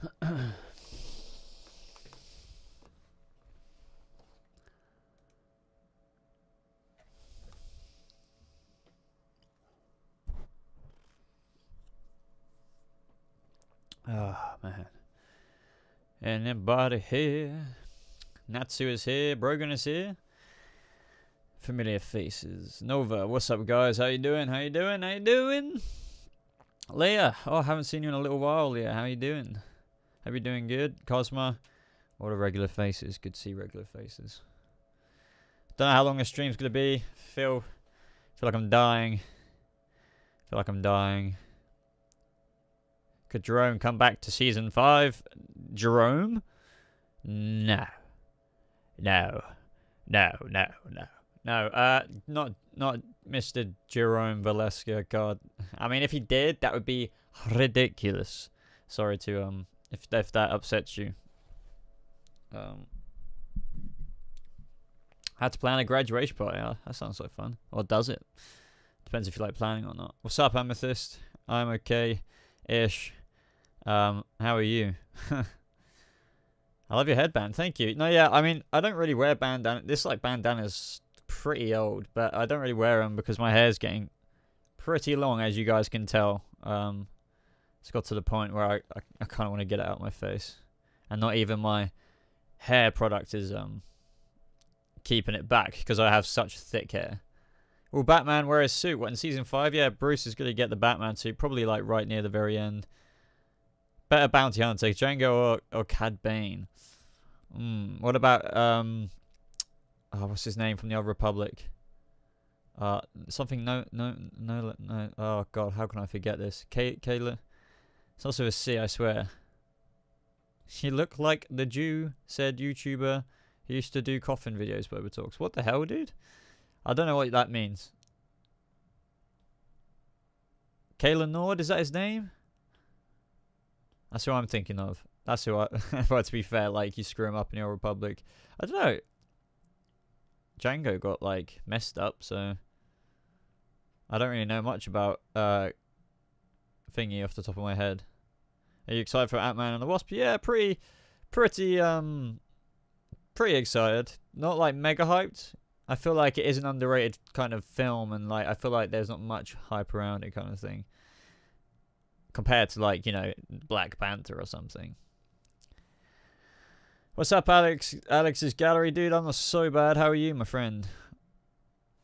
Oh, man. Anybody here? Natsu is here. Brogan is here. Familiar faces. Nova, what's up, guys? How you doing? How you doing? How you doing? Leah, oh, I haven't seen you in a little while, Leah. How you doing? Hope you're doing good. Cosma, all the regular faces. Good to see regular faces. Don't know how long the stream's gonna be. Feel like I'm dying. Feel like I'm dying. Could Jerome come back to season 5? Jerome? No. No. No, no, no. No, not Mr. Jerome Valeska, God. I mean, if he did, that would be ridiculous. Sorry to, if that upsets you. Had to plan a graduation party. Oh, that sounds like fun. Or does it? Depends if you like planning or not. What's up, Amethyst? I'm okay-ish. How are you? I love your headband. Thank you. No, yeah, I mean, I don't really wear bandana. This, like, bandana's pretty old, but I don't really wear them because my hair's getting pretty long, as you guys can tell. It's got to the point where I kind of want to get it out of my face. And not even my hair product is keeping it back because I have such thick hair. Will Batman wear his suit? What, in season 5? Yeah, Bruce is going to get the Batman suit, probably like right near the very end. Better bounty hunter, Django or Cad Bane? What about oh, what's his name from the Old Republic? Something no. Oh God, how can I forget this? Kayla. It's also a C, I swear. She looked like the Jew said YouTuber who used to do coffin videos, Boba Talks. What the hell, dude? I don't know what that means. Kayla Nord, is that his name? That's who I'm thinking of. That's who I... But to be fair, like, you screw him up in your Republic. I don't know. Django got, like, messed up, so... I don't really know much about Thingy off the top of my head. Are you excited for Ant-Man and the Wasp? Yeah, pretty excited. Not, like, mega hyped. I feel like it is an underrated kind of film, and, like, I feel like there's not much hype around it kind of thing. Compared to, like, you know, Black Panther or something. What's up, Alex? Alex's gallery, dude. I'm not so bad. How are you, my friend?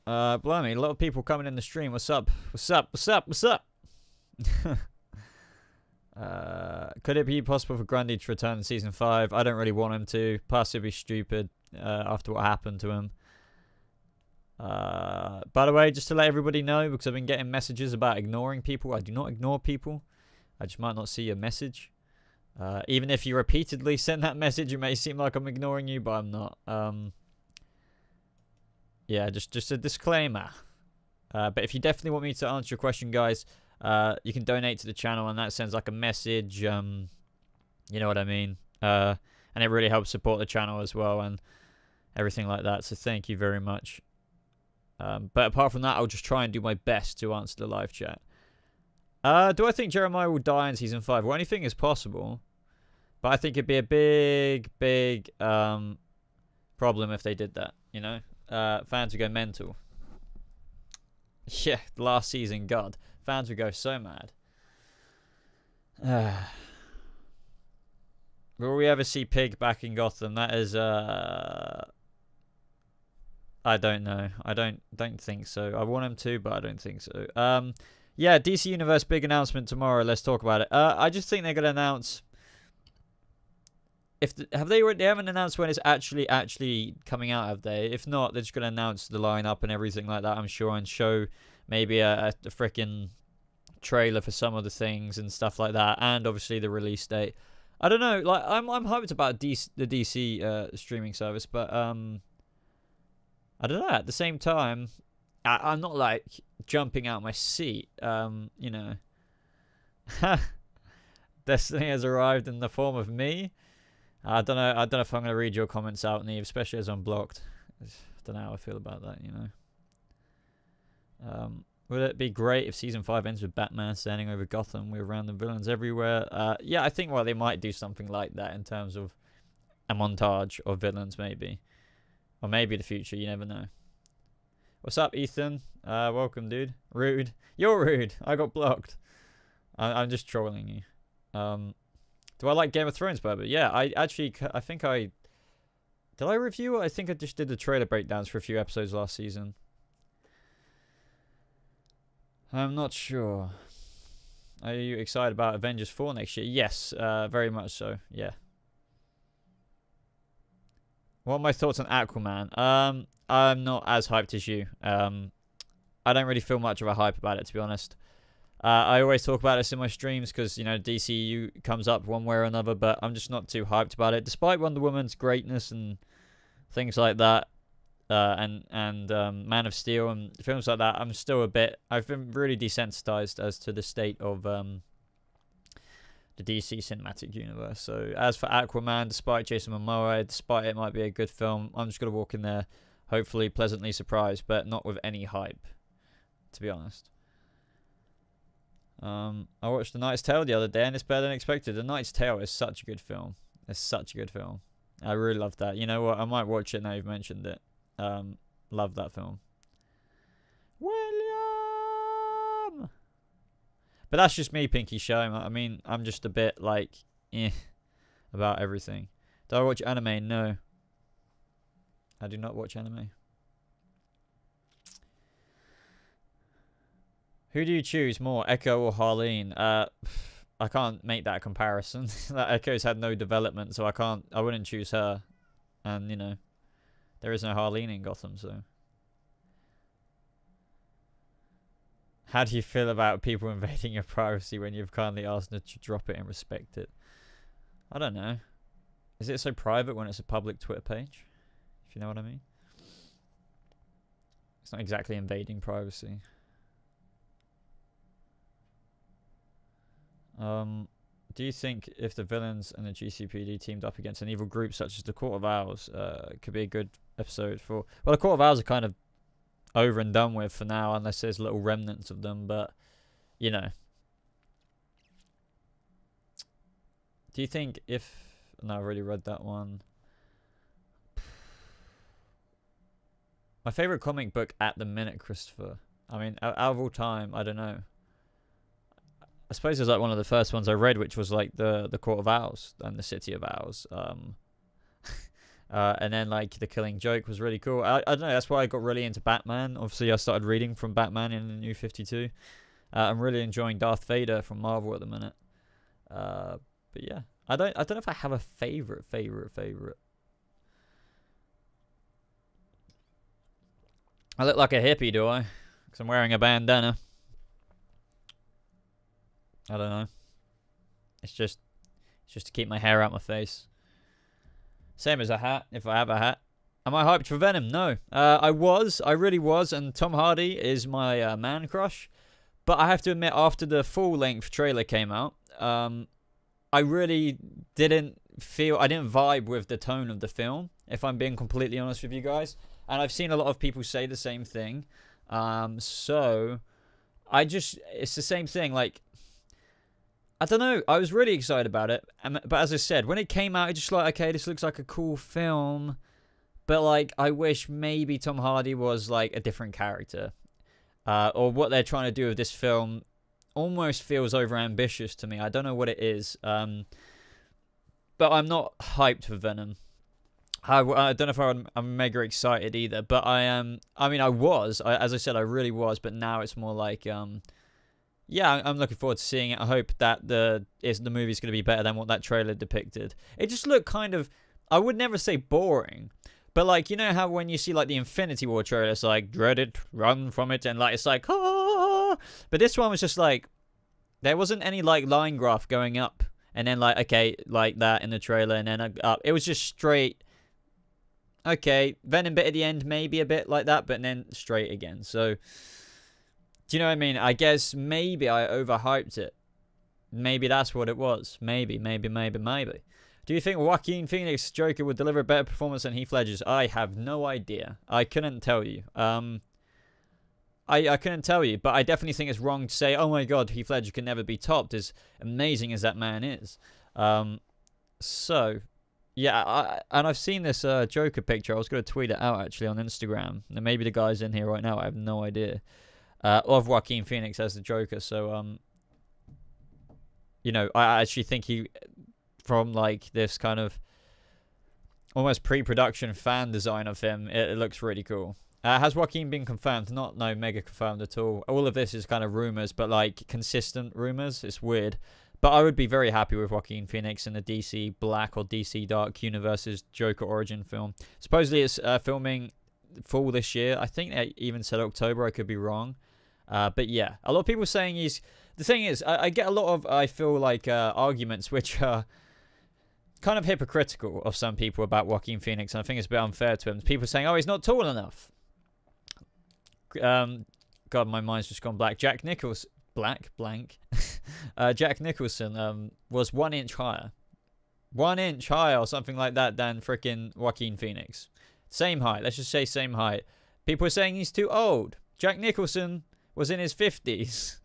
Blimey, a lot of people coming in the stream. What's up? What's up? What's up? What's up? Could it be possible for Grundy to return in season 5? I don't really want him to. Plus, it'd be stupid after what happened to him. By the way, just to let everybody know, because I've been getting messages about ignoring people. I do not ignore people. I just might not see your message. Even if you repeatedly send that message, it may seem like I'm ignoring you, but I'm not. Yeah, just a disclaimer. But if you definitely want me to answer your question, guys, you can donate to the channel, and that sends like a message. You know what I mean? And it really helps support the channel as well, and everything like that. So thank you very much. But apart from that, I'll just try and do my best to answer the live chat. Do I think Jeremiah will die in season 5? Well, anything is possible. But I think it'd be a big problem if they did that, you know? Fans would go mental. Yeah, last season, God. Fans would go so mad. Will we ever see Pig back in Gotham? That is, I don't know. I don't think so. I want him to, but I don't think so. Yeah, DC Universe big announcement tomorrow. Let's talk about it. I just think they're gonna announce. They haven't announced when it's actually coming out, have they? If not, they're just gonna announce the lineup and everything like that, I'm sure, and show maybe a freaking trailer for some of the things and stuff like that, and obviously the release date. I don't know. Like, I'm hyped about the DC streaming service, but I don't know. At the same time, I'm not like jumping out my seat. You know, Destiny has arrived in the form of me. I don't know. I don't know if I'm gonna read your comments out, Neve, especially as I'm blocked. I don't know how I feel about that. You know. Would it be great if season 5 ends with Batman standing over Gotham with random villains everywhere? Yeah, I think they might do something like that in terms of a montage of villains, maybe. Or maybe the future, you never know. What's up, Ethan? Welcome, dude. Rude. You're rude. I got blocked. I'm just trolling you. Do I like Game of Thrones, Boba? Yeah, I think I... Did I review it? I think I just did the trailer breakdowns for a few episodes last season. I'm not sure. Are you excited about Avengers 4 next year? Yes, very much so. Yeah. What are my thoughts on Aquaman? I'm not as hyped as you. I don't really feel much of a hype about it, to be honest. I always talk about this in my streams because, you know, DCU comes up one way or another, but I'm just not too hyped about it. Despite Wonder Woman's greatness and things like that, and Man of Steel and films like that, I've been really desensitized as to the state of the DC cinematic universe. So as for Aquaman, despite Jason Momoa, despite it might be a good film, I'm just going to walk in there hopefully pleasantly surprised, but not with any hype, to be honest. I watched The Knight's Tale the other day and it's better than expected. The Knight's Tale is such a good film. It's such a good film. I really love that. You know what? I might watch it now you've mentioned it. Love that film. William! But that's just me, Pinky Show. I mean, I'm just a bit like, about everything. Do I watch anime? No. I do not watch anime. Who do you choose more, Echo or Harleen? I can't make that comparison. That Echo's had no development, so I wouldn't choose her. And, you know, there is no Harleen in Gotham, so. How do you feel about people invading your privacy when you've kindly asked them to drop it and respect it? I don't know. Is it so private when it's a public Twitter page? If you know what I mean. It's not exactly invading privacy. Do you think if the villains and the GCPD teamed up against an evil group such as the Court of Owls, could be a good episode for... Well, the Court of Owls are kind of over and done with for now, unless there's little remnants of them, but, you know. Do you think if... No, I've already read that one. My favourite comic book at the minute, Christopher. I mean, out of all time, I don't know. I suppose it was like one of the first ones I read, which was like the Court of Owls and the City of Owls. And then like The Killing Joke was really cool. I don't know, that's why I got really into Batman. Obviously, I started reading from Batman in the New 52. I'm really enjoying Darth Vader from Marvel at the minute. But yeah, I don't know if I have a favorite. I look like a hippie, do I? Because I'm wearing a bandana. I don't know. It's just to keep my hair out my face. Same as a hat, if I have a hat. Am I hyped for Venom? No. I really was, and Tom Hardy is my man crush. But I have to admit, after the full-length trailer came out, I really didn't vibe with the tone of the film, if I'm being completely honest with you guys. And I've seen a lot of people say the same thing. So, it's the same thing, like, I don't know. I was really excited about it. But as I said, when it came out, it's just like, okay, this looks like a cool film. But, like, I wish maybe Tom Hardy was, like, a different character. Or what they're trying to do with this film almost feels overambitious to me. I don't know what it is. But I'm not hyped for Venom. I don't know if I'm mega excited either. But I am. I mean, I was. As I said, I really was. But now it's more like... yeah, I'm looking forward to seeing it. I hope that the movie's going to be better than what that trailer depicted. It just looked kind of, I would never say boring, but like, you know how when you see like the Infinity War trailer, it's like, dread it, run from it, and like, it's like, ah! But this one was just like, there wasn't any like line graph going up, and then like, okay, like that in the trailer, and then up. It was just straight, okay, Venom bit at the end, maybe a bit like that, but then straight again, so... Do you know what I mean? I guess maybe I overhyped it. Maybe that's what it was. Maybe. Do you think Joaquin Phoenix Joker would deliver a better performance than Heath Ledger's? I have no idea. I couldn't tell you. I couldn't tell you, but I definitely think it's wrong to say, oh my god, Heath Ledger can never be topped, as amazing as that man is. So, yeah, and I've seen this Joker picture. I was going to tweet it out, actually, on Instagram. And maybe the guy's in here right now. I have no idea. Of Joaquin Phoenix as the Joker. So, you know, I actually think he, from, like, this kind of almost pre-production fan design of him, it looks really cool. Has Joaquin been confirmed? No, mega confirmed at all. All of this is kind of rumors, but like consistent rumors. It's weird. But I would be very happy with Joaquin Phoenix in the DC Black or DC Dark Universe's Joker origin film. Supposedly it's filming fall this year. I think they even said October. I could be wrong. But yeah, a lot of people saying he's... The thing is, I get a lot of, I feel like, arguments which are kind of hypocritical of some people about Joaquin Phoenix. And I think it's a bit unfair to him. People saying, oh, he's not tall enough. God, my mind's just gone black. Jack Nicholson, Jack Nicholson was 1 inch higher, 1 inch higher or something like that than freaking Joaquin Phoenix. Same height. Let's just say same height. People are saying he's too old. Jack Nicholson was in his 50s.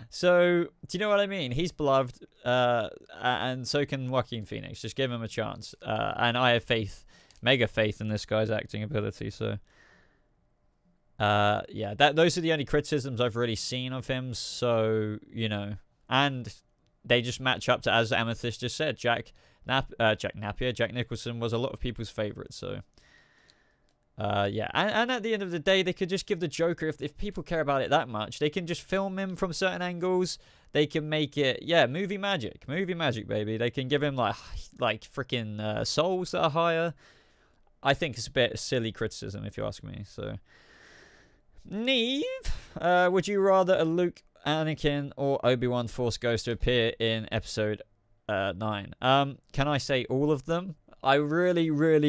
So, do you know what I mean? He's beloved, and so can Joaquin Phoenix. Just give him a chance. And I have faith, mega faith in this guy's acting ability. So. Yeah, those are the only criticisms I've really seen of him. So, you know, and they just match up to, as Amethyst just said, Jack Nicholson was a lot of people's favorite. So, yeah, and at the end of the day, they could just give the Joker, if people care about it that much, they can just film him from certain angles. They can make it, yeah, movie magic, baby. They can give him like freaking souls that are higher. I think it's a bit silly criticism, if you ask me. So. Neve, would you rather a Luke, Anakin, or Obi-Wan Force Ghost to appear in episode 9? Can I say all of them? I really want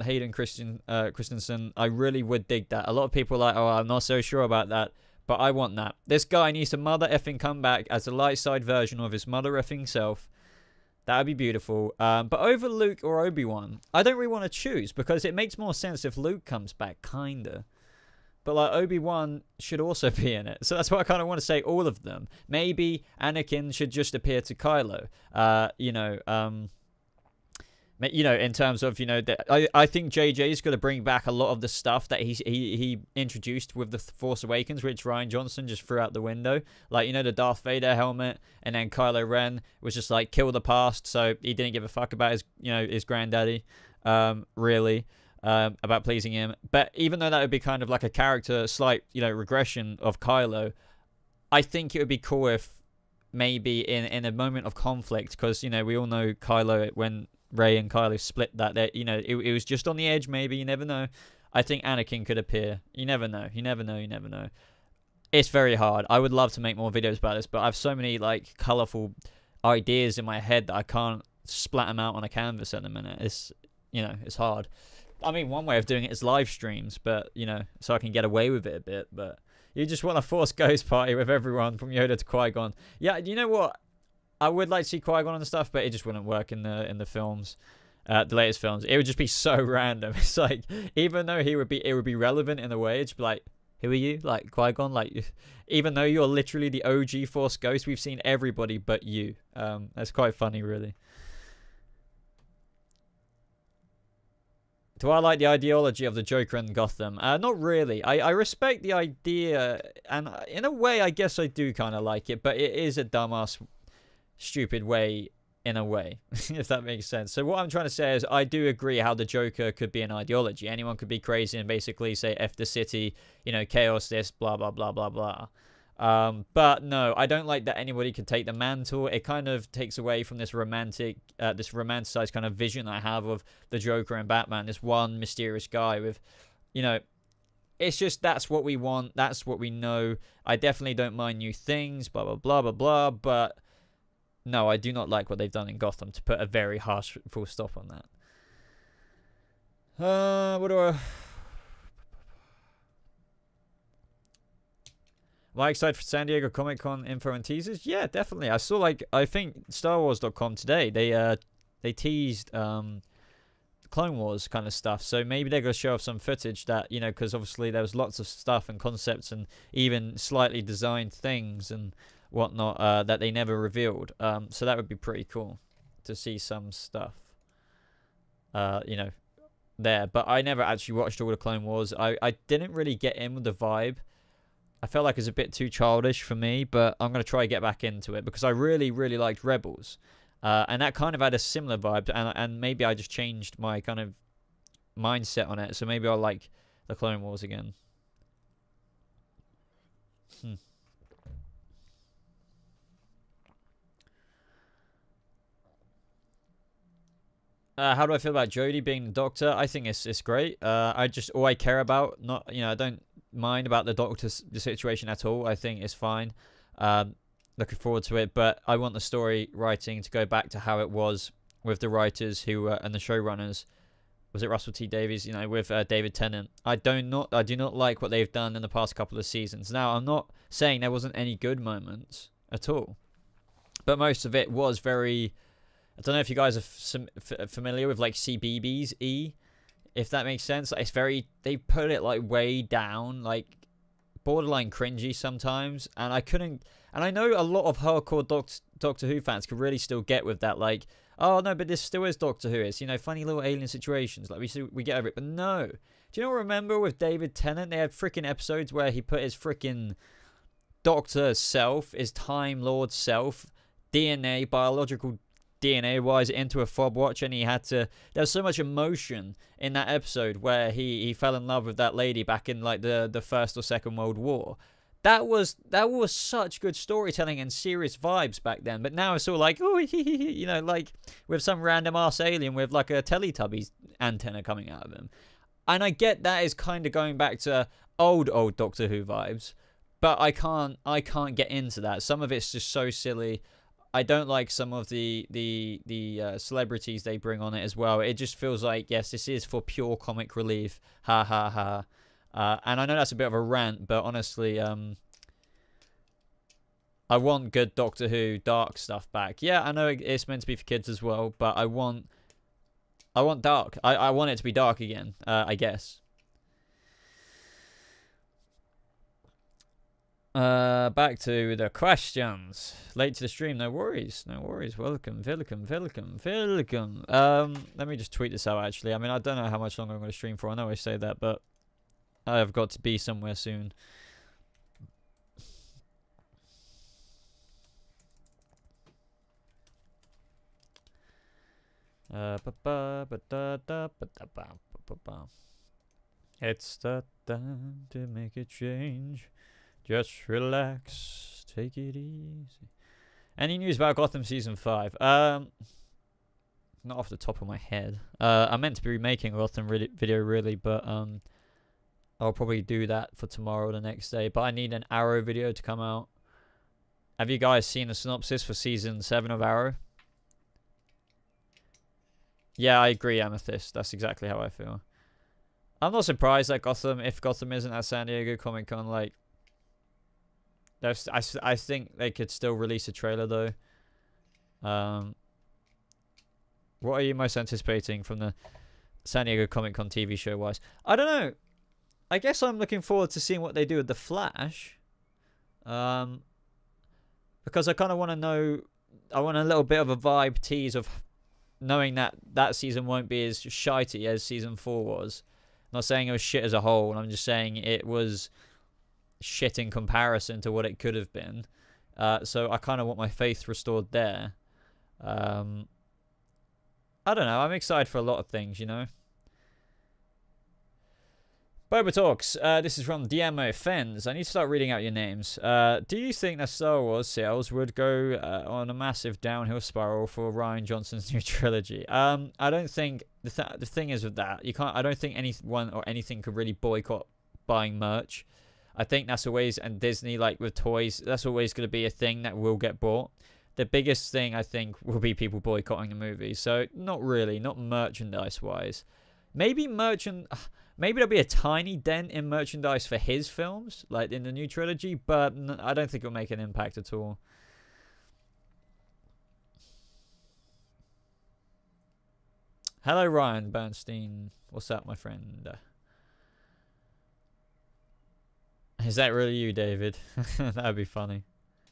Hayden Christensen. I really would dig that. A lot of people are like, oh, I'm not so sure about that, but I want that. This guy needs to mother effing come back as a light side version of his mother effing self. That would be beautiful. But over Luke or Obi-Wan, I don't really want to choose because it makes more sense if Luke comes back, kinda. But like Obi-Wan should also be in it. So that's why I kind of want to say all of them. Maybe Anakin should just appear to Kylo. In terms of, I think JJ's going to bring back a lot of the stuff that he introduced with the Force Awakens, which Rian Johnson just threw out the window. Like, the Darth Vader helmet, and then Kylo Ren was just like, kill the past, so he didn't give a fuck about his granddaddy, really, about pleasing him. But even though that would be kind of like a character, slight, regression of Kylo, I think it would be cool if maybe in a moment of conflict, because, we all know Kylo, when Rey and Kylo split that, it was just on the edge, maybe, you never know. I think Anakin could appear. You never know. It's very hard. I would love to make more videos about this, but I have so many, like, colourful ideas in my head that I can't splat them out on a canvas at the minute. It's, it's hard. I mean, one way of doing it is live streams, but, so I can get away with it a bit, but you just want a Force Ghost party with everyone from Yoda to Qui-Gon. Yeah, you know what? I would like to see Qui-Gon and stuff, but it just wouldn't work in the films, the latest films. It would just be so random. It's like, even though it would be relevant in a way, it's like, who are you? Like, Qui-Gon? Like, even though you're literally the OG Force Ghost, we've seen everybody but you. That's quite funny, really. Do I like the ideology of the Joker and Gotham? Not really. I respect the idea, and in a way, I guess I do kind of like it, but it is a dumbass, stupid way, in a way, if that makes sense. So what I'm trying to say is I do agree how the Joker could be an ideology. Anyone could be crazy and basically say F the city, chaos this, blah, blah, blah, blah, blah. But no, I don't like that anybody could take the mantle. It kind of takes away from this romanticized kind of vision I have of the Joker and Batman, this one mysterious guy with, it's just, that's what we want, that's what we know. I definitely don't mind new things, blah, blah, blah, blah, blah, but no, I do not like what they've done in Gotham, to put a very harsh full stop on that. Am I excited for San Diego Comic-Con info and teasers? Yeah, definitely. I saw, I think StarWars.com today, they teased Clone Wars kind of stuff. So maybe they're going to show off some footage that, you know, because obviously there was lots of stuff and concepts and even slightly designed things and whatnot that they never revealed. So that would be pretty cool to see some stuff, you know, there. But I never actually watched all the Clone Wars. I didn't really get in with the vibe. I felt like it was a bit too childish for me, but I'm going to try to get back into it because I really, really liked Rebels. And that kind of had a similar vibe, and maybe I just changed my kind of mindset on it. So maybe I'll like the Clone Wars again. How do I feel about Jodie being the Doctor? I think it's great. All I care about, not, you know, I don't mind about the situation at all. I think it's fine. Looking forward to it, but I want the story writing to go back to how it was with the writers who and the showrunners. Was it Russell T Davies? You know, with David Tennant. I do not like what they've done in the past couple of seasons. Now, I'm not saying there wasn't any good moments at all, but most of it was very. I don't know if you guys are familiar with like CBeebies E, if that makes sense. Like, it's very, they put it like way down, like borderline cringy sometimes, and I know a lot of hardcore Doctor Who fans could really still get with that, like, oh no, but this still is Doctor Who. It's, you know, funny little alien situations, like we get over it. But no, do you not remember with David Tennant, they had freaking episodes where he put his freaking Doctor self, his Time Lord self, DNA, biological DNA wise, into a fob watch, and he had to, there was so much emotion in that episode where he fell in love with that lady back in like the First or Second World War. That was such good storytelling and serious vibes back then. But now it's all like, oh, you know, like with some random ass alien with like a Teletubbies antenna coming out of him. And I get that is kind of going back to old Doctor Who vibes, but I can't get into that. Some of it's just so silly. I don't like some of the celebrities they bring on it as well. It just feels like, yes, this is for pure comic relief. Ha ha ha. And I know that's a bit of a rant, but honestly, I want good Doctor Who dark stuff back. Yeah, I know it's meant to be for kids as well, but I want dark. I want it to be dark again, I guess. Back to the questions. Late to the stream, no worries. Welcome. Let me just tweet this out, actually. I mean, I don't know how much longer I'm going to stream for. I know I say that, but I've got to be somewhere soon. It's the time to make a change. Just relax, take it easy. Any news about Gotham Season 5? Not off the top of my head. I meant to be making a Gotham video, really, but I'll probably do that for tomorrow or the next day. But I need an Arrow video to come out. Have you guys seen the synopsis for Season 7 of Arrow? Yeah, I agree, Amethyst. That's exactly how I feel. I'm not surprised that if Gotham isn't at San Diego Comic-Con, like, I think they could still release a trailer, though. What are you most anticipating from the San Diego Comic-Con TV show-wise? I don't know. I guess I'm looking forward to seeing what they do with The Flash. Because I kind of want to know... I want a little bit of a vibe tease of knowing that season won't be as shitey as Season 4 was. I'm not saying it was shit as a whole, and I'm just saying it was shit in comparison to what it could have been. So I kind of want my faith restored there. I don't know. I'm excited for a lot of things, you know. Boba Talks. This is from DMO Fens. I need to start reading out your names. Do you think that Star Wars sales would go on a massive downhill spiral for Rian Johnson's new trilogy? I don't think the thing is with that, you can't. I don't think anyone or anything could really boycott buying merch. I think that's always, and Disney, like with toys, that's always going to be a thing that will get bought. The biggest thing, I think, will be people boycotting the movie. So not really, not merchandise-wise. Maybe there'll be a tiny dent in merchandise for his films, like in the new trilogy, but I don't think it'll make an impact at all. Hello, Ryan Bernstein. What's up, my friend? Is that really you, David? That would be funny.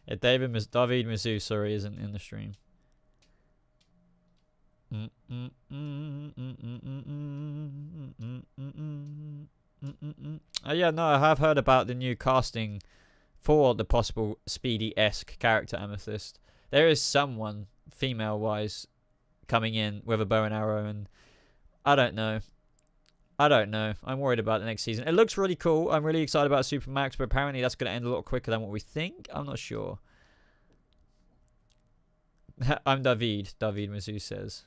Yeah, David Mizzou, sorry, isn't in the stream. Oh yeah, no, I have heard about the new casting for the possible Speedy-esque character Amethyst. There is someone, female-wise, coming in with a bow and arrow, and I don't know. I don't know. I'm worried about the next season. It looks really cool. I'm really excited about Supermax, but apparently that's going to end a lot quicker than what we think. I'm not sure. I'm David Mizzou says.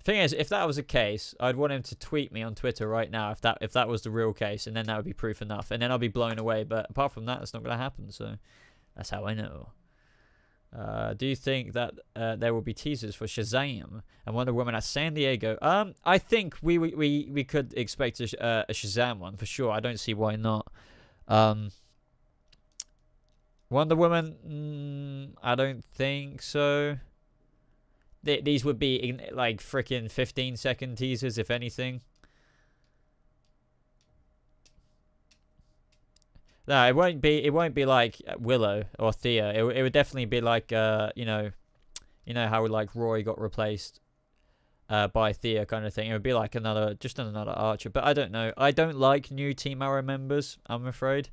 Thing is, if that was the case, I'd want him to tweet me on Twitter right now if that was the real case, and then that would be proof enough, and then I'll be blown away. But apart from that, that's not going to happen. So that's how I know. Do you think that there will be teasers for Shazam and Wonder Woman at San Diego? I think we could expect a Shazam one for sure. I don't see why not. Wonder Woman, I don't think so. These would be like freaking 15-second teasers, if anything. No, it won't be. It won't be like Willow or Thea. It would definitely be like you know how like Roy got replaced by Thea kind of thing. It would be like another Archer. But I don't know. I don't like new Team Arrow members, I'm afraid.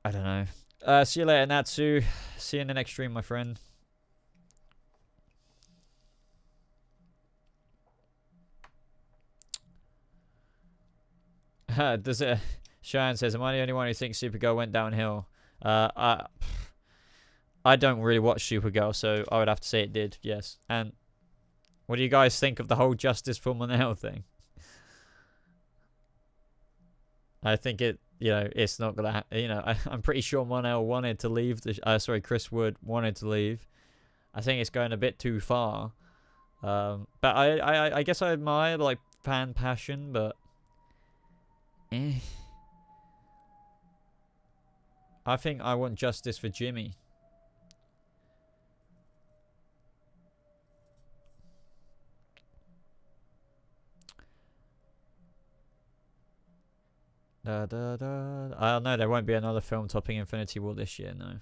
I don't know. See you later, Natsu. See you in the next stream, my friend. Does it? Cheyenne says, "Am I the only one who thinks Supergirl went downhill?" I don't really watch Supergirl, so I would have to say it did. Yes. And what do you guys think of the whole Justice for Monel thing? I think it's not gonna. I'm pretty sure Monel wanted to leave. Chris Wood wanted to leave. I think it's going a bit too far. But I guess I admire like fan passion, but. I think I want justice for Jimmy. I don't know. There won't be another film topping Infinity War this year, no.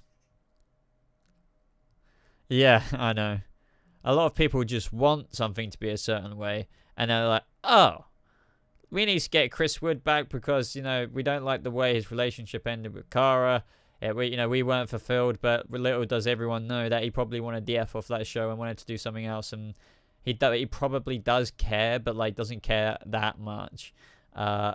Yeah, I know. A lot of people just want something to be a certain way, and they're like, oh, we need to get Chris Wood back because, we don't like the way his relationship ended with Kara. Yeah, we weren't fulfilled, but little does everyone know that he probably wanted DF off that show and wanted to do something else, and he probably does care, but like doesn't care that much. Yeah,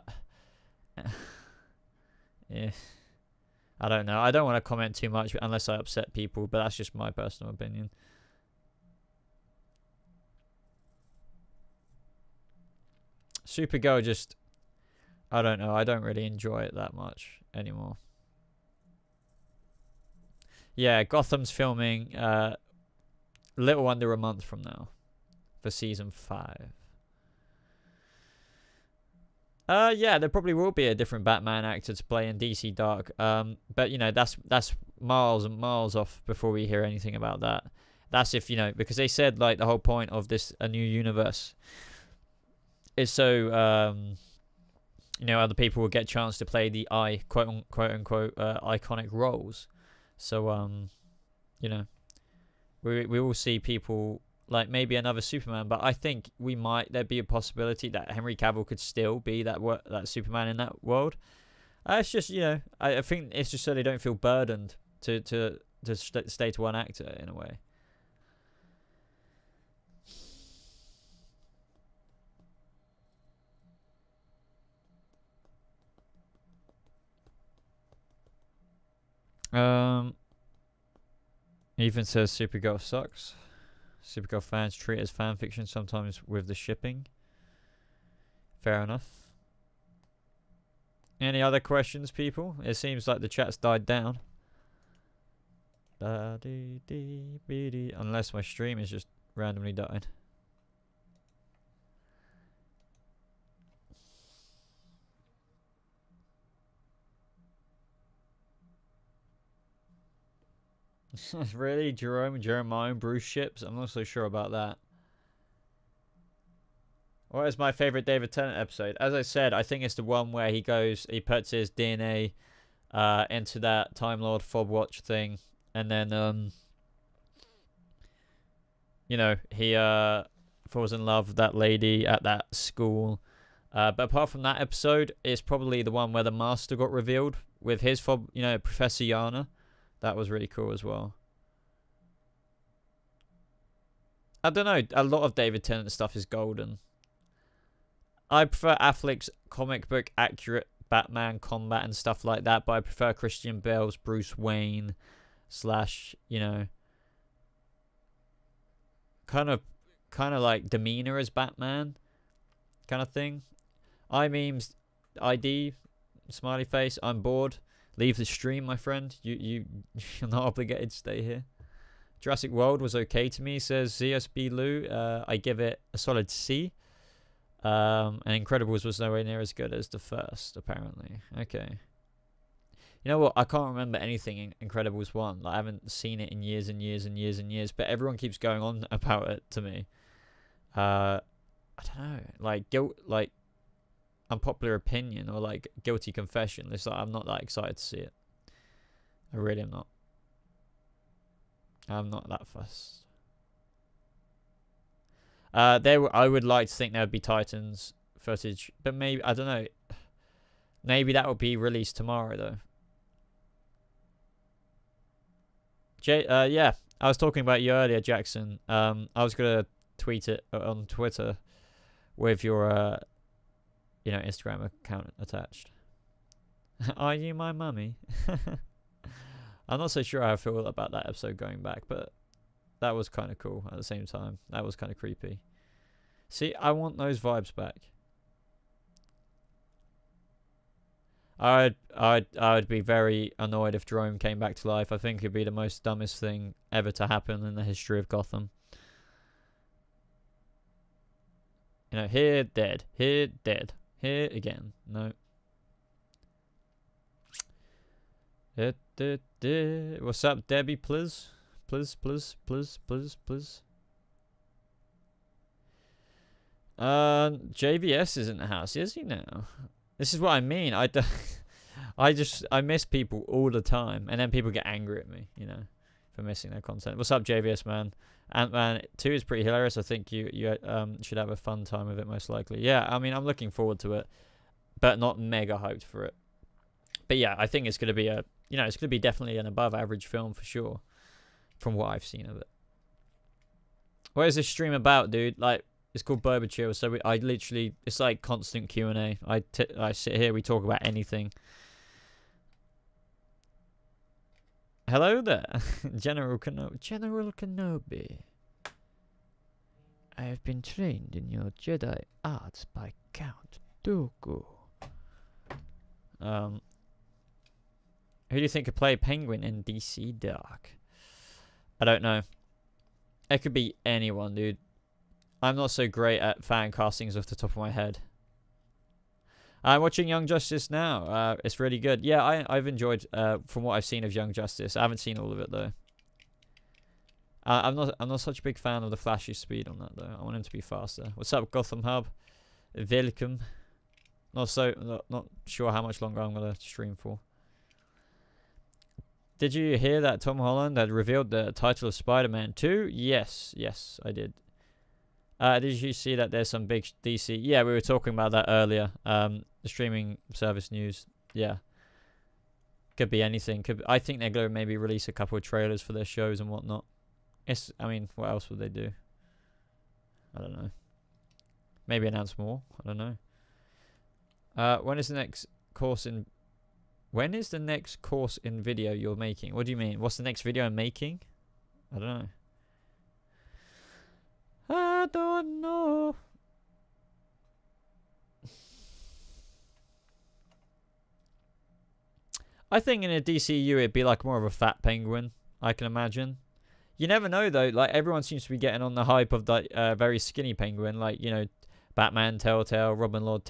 I don't know. I don't want to comment too much unless I upset people, but that's just my personal opinion. Supergirl just, I don't know. I don't really enjoy it that much anymore. Yeah, Gotham's filming little under a month from now for season 5. Yeah, there probably will be a different Batman actor to play in DC Dark. But that's miles and miles off before we hear anything about that. That's if because they said like the whole point of a new universe is so other people will get a chance to play the quote unquote iconic roles. So we will see people like maybe another Superman, but I think there'd be a possibility that Henry Cavill could still be that Superman in that world. It's just I think it's just so they don't feel burdened to stay to one actor in a way. Ethan says Supergirl sucks. Supergirl fans treat it as fan fiction sometimes with the shipping. Fair enough. Any other questions, people? It seems like the chat's died down. Unless my stream is just randomly dying. Really? Jeremiah and Bruce ships? I'm not so sure about that. What is my favorite David Tennant episode? As I said, I think it's the one where he puts his DNA into that Time Lord fob watch thing, and then you know, he falls in love with that lady at that school. But apart from that episode, it's probably the one where the Master got revealed with his fob, you know, Professor Yana. That was really cool as well. I don't know, a lot of David Tennant stuff is golden. I prefer Affleck's comic book accurate Batman combat and stuff like that, but I prefer Christian Bale's Bruce Wayne / you know, kind of like demeanor as Batman kind of thing. memes ID smiley face. I'm bored. Leave the stream, my friend. You're not obligated to stay here. Jurassic World was okay to me, says ZSB Lou. I give it a solid C. And Incredibles was nowhere near as good as the first, apparently. Okay. You know what? I can't remember anything in Incredibles 1. Like, I haven't seen it in years and years and years and years, but everyone keeps going on about it to me. I don't know. Like, unpopular opinion or, like, guilty confession. It's like, I'm not that excited to see it. I really am not. I'm not that fussed. I would like to think there would be Titans footage, but maybe, I don't know. Maybe that will be released tomorrow, though. Yeah, I was talking about you earlier, Jackson. I was gonna tweet it on Twitter with your, you know, Instagram account attached. Are you my mummy? I'm not so sure how I feel about that episode going back, but that was kind of cool at the same time. That was kind of creepy. See, I want those vibes back. I'd be very annoyed if Jerome came back to life. I think it'd be the most dumbest thing ever to happen in the history of Gotham. You know, here dead, here dead, here again. No. What's up, Debbie? Please. Please. JVS is in the house, is he now? This is what I mean. I miss people all the time, and then people get angry at me, you know, for missing their content. What's up, JVS, man? Ant-Man 2 is pretty hilarious. I think you should have a fun time with it, most likely. Yeah, I mean, I'm looking forward to it, but not mega hyped for it. But yeah, I think it's going to be it's going to be definitely an above average film for sure, from what I've seen of it. What is this stream about, dude? Like, it's called BobaChills, so I literally, it's like constant Q&A. I sit here, we talk about anything. Hello there, General Kenobi. I have been trained in your Jedi arts by Count Dooku. Who do you think could play Penguin in DC Dark? I don't know. It could be anyone, dude. I'm not so great at fan castings off the top of my head. I'm watching Young Justice now. It's really good. Yeah, I've enjoyed from what I've seen of Young Justice. I haven't seen all of it though. I'm not such a big fan of the flashy speed on that though. I want him to be faster. What's up, Gotham Hub? Welcome. Not sure how much longer I'm gonna stream for. Did you hear that Tom Holland had revealed the title of Spider-Man 2? Yes, I did. Did you see that there's some big DC? Yeah, we were talking about that earlier. The streaming service news. Yeah. Could be anything. I think they're going to maybe release a couple of trailers for their shows and whatnot. I mean, what else would they do? I don't know. Maybe announce more. I don't know. When is the next course in video you're making? What do you mean? What's the next video I'm making? I don't know. I don't know. I think in a DCU it'd be like more of a fat penguin, I can imagine. You never know though, like everyone seems to be getting on the hype of that very skinny penguin, like, you know, Batman, Telltale, Robin Lord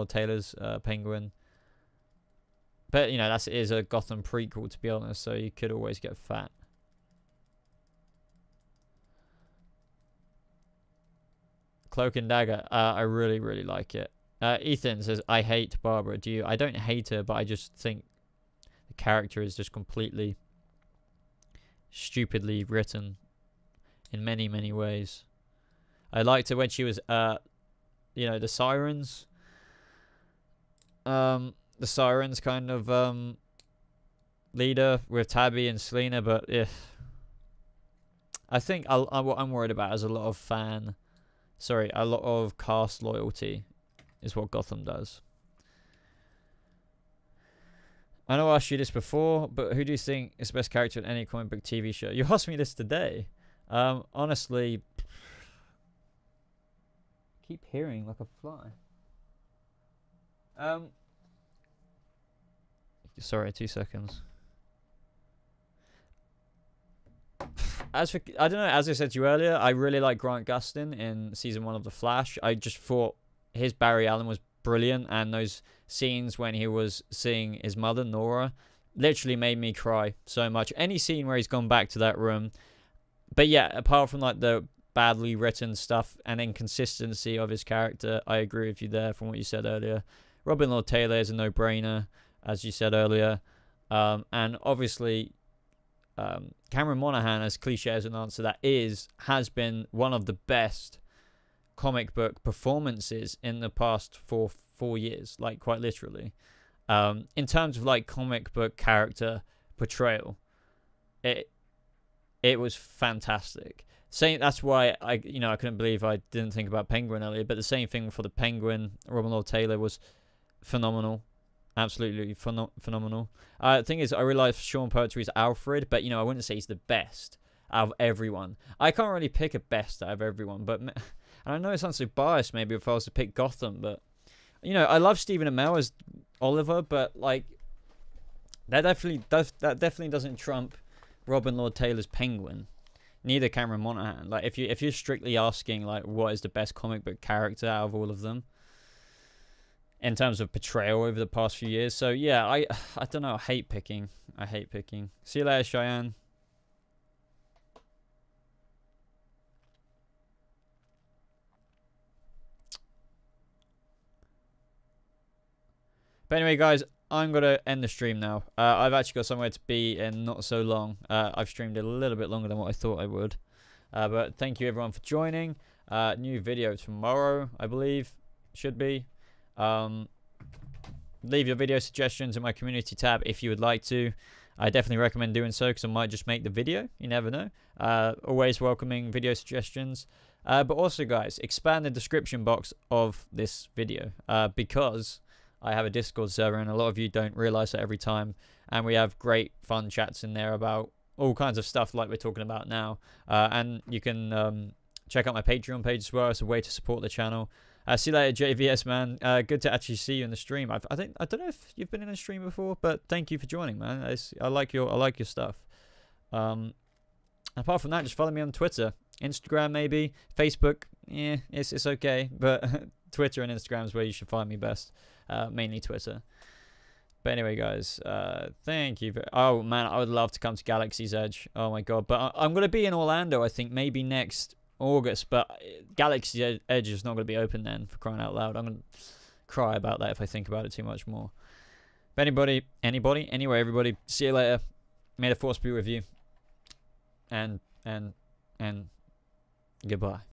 Taylor's penguin. But, you know, that is a Gotham prequel, to be honest, so you could always get fat. Cloak and Dagger. I really, really like it. Ethan says, I hate Barbara. Do you? I don't hate her, but I just think the character is just completely stupidly written in many, many ways. I liked her when she was, you know, the Sirens. The Sirens kind of leader with Tabby and Selena, but I think what I'm worried about is a lot of cast loyalty is what Gotham does. I know I asked you this before, but who do you think is the best character in any comic book TV show? You asked me this today. Honestly, keep hearing like a fly. Sorry, 2 seconds. I don't know, as I said to you earlier, I really like Grant Gustin in season 1 of The Flash. I just thought his Barry Allen was brilliant, and those scenes when he was seeing his mother, Nora, literally made me cry so much. Any scene where he's gone back to that room. But yeah, apart from like the badly written stuff and inconsistency of his character, I agree with you there from what you said earlier. Robin Lord Taylor is a no-brainer, as you said earlier. And obviously, Cameron Monaghan, as cliche as an answer that is, has been one of the best comic book performances in the past four years, like quite literally. In terms of like comic book character portrayal, it was fantastic. That's why I couldn't believe I didn't think about Penguin earlier, but the same thing for the Penguin. Robin Lord Taylor was phenomenal. Absolutely phenomenal. The thing is, I realize Sean Pertwee is Alfred, but I wouldn't say he's the best out of everyone. I can't really pick a best out of everyone, but and I know it sounds so biased maybe if I was to pick Gotham, but I love Stephen Amell as Oliver, but like that definitely doesn't trump Robin Lord Taylor's Penguin. Neither Cameron Monaghan. Like if you're strictly asking like what is the best comic book character out of all of them in terms of portrayal over the past few years. So yeah, I don't know. I hate picking. See you later, Cheyenne. But anyway, guys, I'm going to end the stream now. I've actually got somewhere to be in not so long. I've streamed a little bit longer than what I thought I would. But thank you, everyone, for joining. New video tomorrow, I believe. Should be. Leave your video suggestions in my community tab if you would like to. I definitely recommend doing so because I might just make the video. You never know. Always welcoming video suggestions. But also, guys, expand the description box of this video because I have a Discord server and a lot of you don't realize that every time. And we have great fun chats in there about all kinds of stuff like we're talking about now. And you can check out my Patreon page as well as a way to support the channel. See you later, JVS, man. Good to actually see you in the stream. I don't know if you've been in a stream before, but thank you for joining, man. I like your stuff. Apart from that, just follow me on Twitter, Instagram, maybe Facebook. Yeah, it's okay, but Twitter and Instagram is where you should find me best. Mainly Twitter. But anyway, guys, thank you. Oh man, I would love to come to Galaxy's Edge. Oh my god, but I'm gonna be in Orlando. I think maybe next August, but Galaxy's Edge is not going to be open then, for crying out loud. I'm going to cry about that if I think about it too much more. But anyway, everybody, see you later. May the force be with you. And goodbye.